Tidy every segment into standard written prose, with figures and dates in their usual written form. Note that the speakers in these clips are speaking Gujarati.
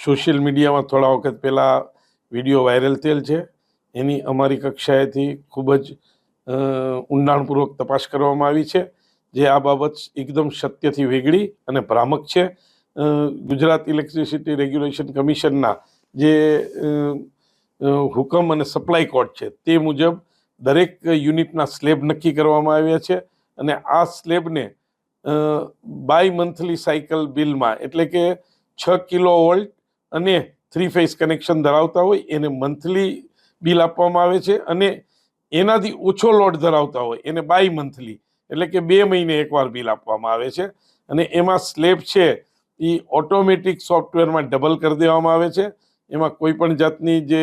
સોશિયલ મીડિયામાં થોડા વખત પહેલાં વિડીયો વાયરલ થયેલ છે. એની અમારી કક્ષાએથી ખૂબ જ ઊંડાણપૂર્વક તપાસ કરવામાં આવી છે, જે આ બાબત એકદમ સત્યથી વેગળી અને ભ્રામક છે. ગુજરાત ઇલેક્ટ્રિસિટી રેગ્યુલેશન કમિશનના જે હુકમ અને સપ્લાય કોડ છે તે મુજબ દરેક યુનિટના સ્લેબ નક્કી કરવામાં આવ્યા છે અને આ સ્લેબને બાય મંથલી સાયકલ બિલમાં, એટલે કે 6 કિલોવોલ્ટ અને 3 ફેઝ કનેક્શન ધરાવતા હોય એને મંથલી બિલ આપવામાં આવે છે અને એનાથી ઓછો લોડ ધરાવતા હોય એને બાય મંથલી, એટલે કે 2 મહિને એકવાર બિલ આપવામાં આવે છે. અને એમાં સ્લેબ છે એ ઓટોમેટિક સોફ્ટવેરમાં ડબલ કરી દેવામાં આવે છે. એમાં કોઈ પણ જાતની જે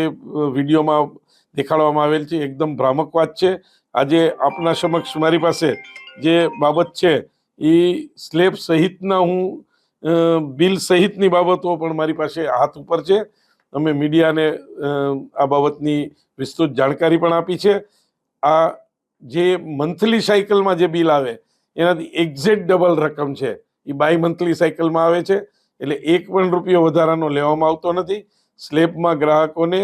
વિડીયોમાં દેખાડવામાં આવેલ છે એકદમ ભ્રામક વાત છે. આજે આપના સમક્ષ મારી પાસે જે બાબત છે એ સ્લેબ સહિતના હું બિલ સહિતની બાબતો પણ મારી પાસે હાથ ઉપર છે. અમે મીડિયાને આ બાબતની વિસ્તૃત જાણકારી પણ આપી છે. આ જે મંથલી સાયકલમાં જે બિલ આવે એનાથી એક્ઝેક્ટ ડબલ રકમ છે એ બાય મંથલી સાયકલમાં આવે છે. એટલે ₹1 વધારાનો લેવામાં આવતો નથી. સ્લેબમાં ગ્રાહકોને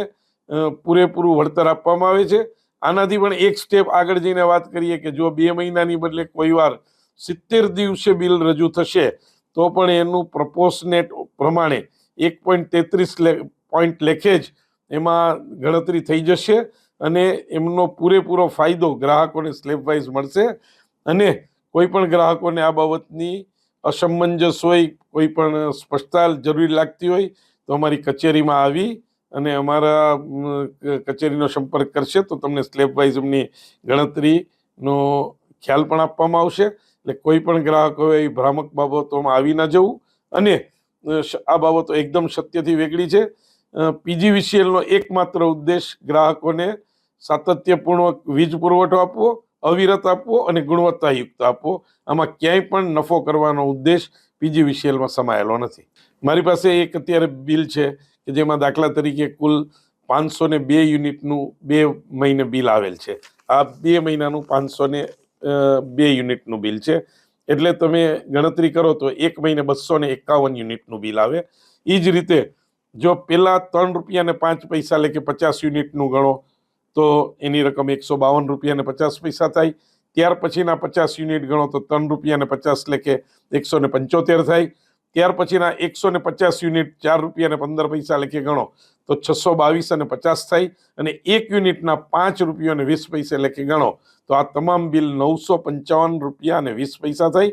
પૂરેપૂરું વળતર આપવામાં આવે છે. આનાથી પણ એક સ્ટેપ આગળ જઈને વાત કરીએ કે જો 2 મહિનાની બદલે કોઈ વાર 70 દિવસે બિલ રજૂ થશે તો પણ એનું પ્રપોર્શનેટ પ્રમાણે 1.33 પોઈન્ટ લેખે જ એમાં ગણતરી થઈ જશે અને એમનો પૂરેપૂરો ફાયદો ગ્રાહકોને સ્લેબ વાઇઝ મળશે. અને કોઈ પણ ગ્રાહકોને આ બાબતની અસમંજસ હોય, કોઈ પણ સ્પષ્ટતા જરૂરી લાગતી હોય તો અમારી કચેરીમાં આવી અને અમારા કચેરીનો સંપર્ક કરશે તો તમને સ્લેબ વાઇઝ એમની ગણતરીનો ખ્યાલ પણ આપવામાં આવશે. એટલે કોઈ પણ ગ્રાહકોએ એ ભ્રામક બાબતોમાં આવી ના જવું. અને આ બાબતો એકદમ સત્યથી વેગળી છે. પીજીવીસીએલનો એકમાત્ર ઉદ્દેશ ગ્રાહકોને સાતત્યપૂર્વક વીજ પુરવઠો આપવો, અવિરત આપવો અને ગુણવત્તાયુક્ત આપવો. આમાં ક્યાંય પણ નફો કરવાનો ઉદ્દેશ પીજીવીસીએલમાં સમાયેલો નથી. મારી પાસે એક અત્યારે બિલ છે કે જેમાં દાખલા તરીકે કુલ 502 યુનિટનું 2 મહિને બિલ આવેલ છે. આ 2 મહિનાનું 502 યુનિટનું બિલ છે. એટલે તમે ગણતરી કરો તો 1 મહિને 251 યુનિટનું બિલ આવે. એ જ રીતે જો પહેલાં ₹3.05 લેખે 50 યુનિટનું ગણો તો એની રકમ ₹152.50 થાય. ત્યાર પછીના 50 યુનિટ ગણો તો ₹3.50 લેખે 175 થાય. ત્યાર પછીના 150 યુનિટ ₹4.15 લેખે ગણો તો 622.50 થાય. અને 1 યુનિટના ₹5.20 લેખે ગણો તો આ તમામ બિલ ₹955.20 થાય.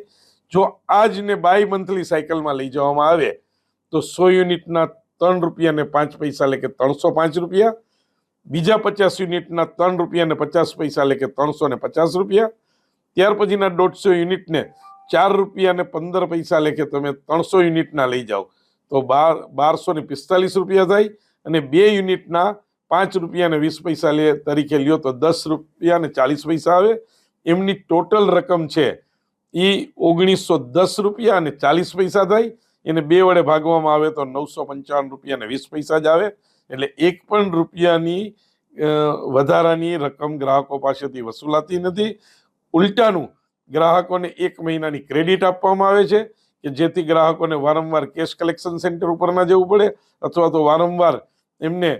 જો આજને બાય મંથલી સાયકલમાં લઈ જવામાં આવે તો 100 યુનિટના ₹3.05 લેખે ₹305, બીજા 50 યુનિટના ₹3.50 લેખે ₹350, ત્યાર પછીના 150 યુનિટને ₹4.15 લેખે તમે 300 યુનિટના લઈ જાઓ તો ₹1245 થાય. અને 2 યુનિટના ₹5.20 તરીકે લ્યો તો ₹10.40 આવે. એમની ટોટલ રકમ છે એ ₹1910.40 થાય. એને 2 વડે ભાગવામાં આવે તો ₹955.20 જ આવે. એટલે ₹1 વધારાની રકમ ગ્રાહકો પાસેથી વસૂલાતી નથી. ઉલટાનું ગ્રાહકોને 1 મહિનાની ક્રેડિટ આપવામાં આવે છે કે જેથી ગ્રાહકોને વારંવાર કેશ કલેક્શન સેન્ટર ઉપર ના જવું પડે અથવા તો વારંવાર એમને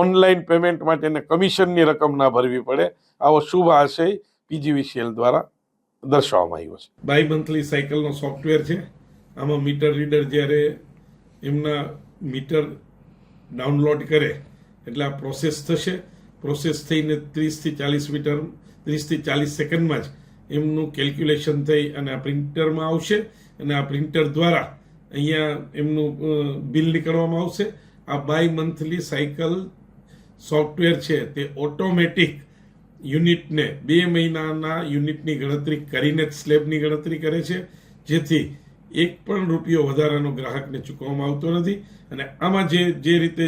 ઓનલાઈન પેમેન્ટ માટેને કમિશનની રકમ ના ભરવી પડે. આવો શુભ આશય પીજીવીસીએલ દ્વારા દર્શાવવામાં આવ્યો છે. બાય મંથલી સાયકલનો સોફ્ટવેર છે. આમાં મીટર રીડર જ્યારે એમના મીટર ડાઉનલોડ કરે એટલે આ પ્રોસેસ થશે. પ્રોસેસ થઈને 30 થી 40 સેકન્ડમાં જ એમનું કેલ્ક્યુલેશન થઈ અને આ પ્રિન્ટરમાં આવશે અને આ પ્રિન્ટર દ્વારા અહીંયા એમનું બિલ નીકળવામાં આવશે. આ બાય મંથલી સાયકલ સોફ્ટવેર છે તે ઓટોમેટિક યુનિટને 2 મહિનાના યુનિટની ગણતરી કરીને જ સ્લેબની ગણતરી કરે છે, જેથી ₹1 વધારાનો ગ્રાહકને ચૂકવવામાં આવતો નથી. અને આમાં જે રીતે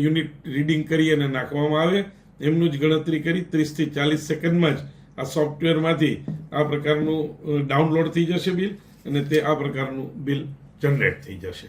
યુનિટ રીડિંગ કરી અને નાખવામાં આવે એમનું જ ગણતરી કરી 30 થી 40 સેકન્ડમાં જ આ સોફ્ટવેરમાંથી આ પ્રકારનું ડાઉનલોડ થઈ જશે બિલ અને તે આ પ્રકારનું બિલ જનરેટ થઈ જશે.